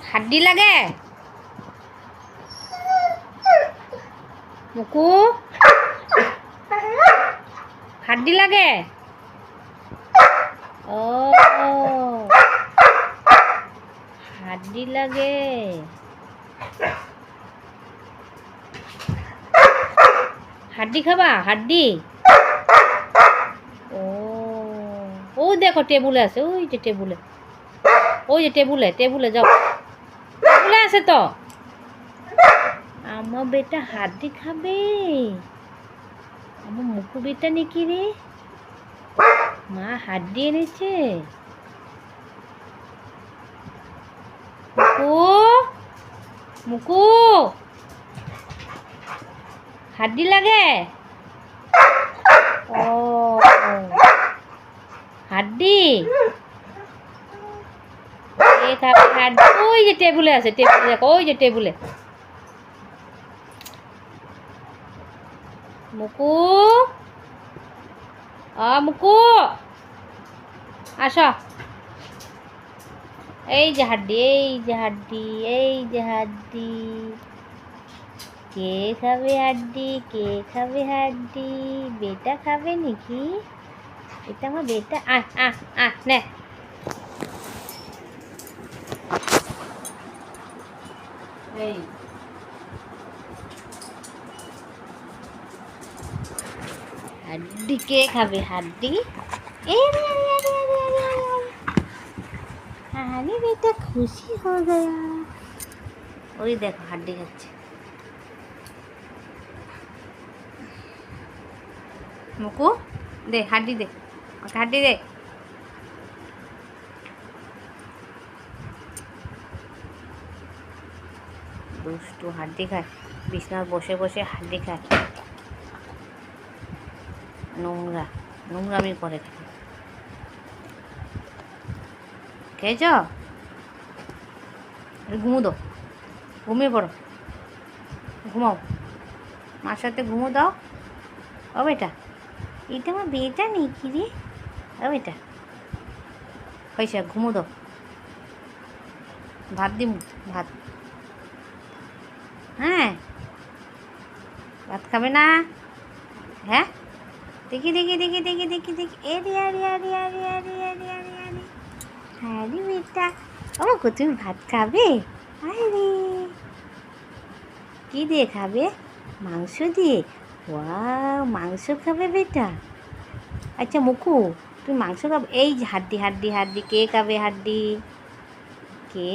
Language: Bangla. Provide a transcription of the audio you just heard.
হাড্ডি লাগে মুকু হাড্ডি লাগে ও হাড্ডি লাগে হাড্ডি খাবা হাড্ডি ও ও দেখো টেবুলে আছে ওই যে টেবুলে টেবুলে যাও টেবুলে আছে তো আমার বেটা হাড্ডি খাবে আমার মুকু বেটা নাকি রে মা হাড্ডি এনেছে মুকু মুকু হাড্ডি লাগে ও হাড্ডি হাড্ডি ওই যে টেবুলে আছে টেবুলে দেখো ওই যে টেবুলে মুকু মুকু আসো এই যে হাড্ডি কে খাবে হাড্ডি বেটা খাবে নাকি এটা আমার বেটা নে এই হাড্ডি কে খাবে হাড্ডি अरे बेटा खुशी हो गया वही देखो हड्डी खाচ্ছে मुकु दे हड्डी दे हड्डी दे দুষ্টু হাড্ডি খায় বিছানায় বসে বসে হাড্ডি খায় নোংরামি করে খেয়েছ ঘুমো দাও ঘুমিয়ে পড়ো ঘুমাও মার সাথে ঘুমো দাও ও বেটা এটা আমার বেটা নেই কি রে ও বেটা হয়েছে ঘুমো দাও ভাত দিম ভাত হ্যাঁ ভাত খাবে না হ্যাঁ দেখি এরে আরে বেটা আমাকে তুমি ভাত খাবে আরে কি দিয়ে খাবে মাংস দিয়ে ওয়াও মাংস খাবে বেটা আচ্ছা মুকু তুমি মাংস খাবে এই যে হাড্ডি কে খাবে হাড্ডি কে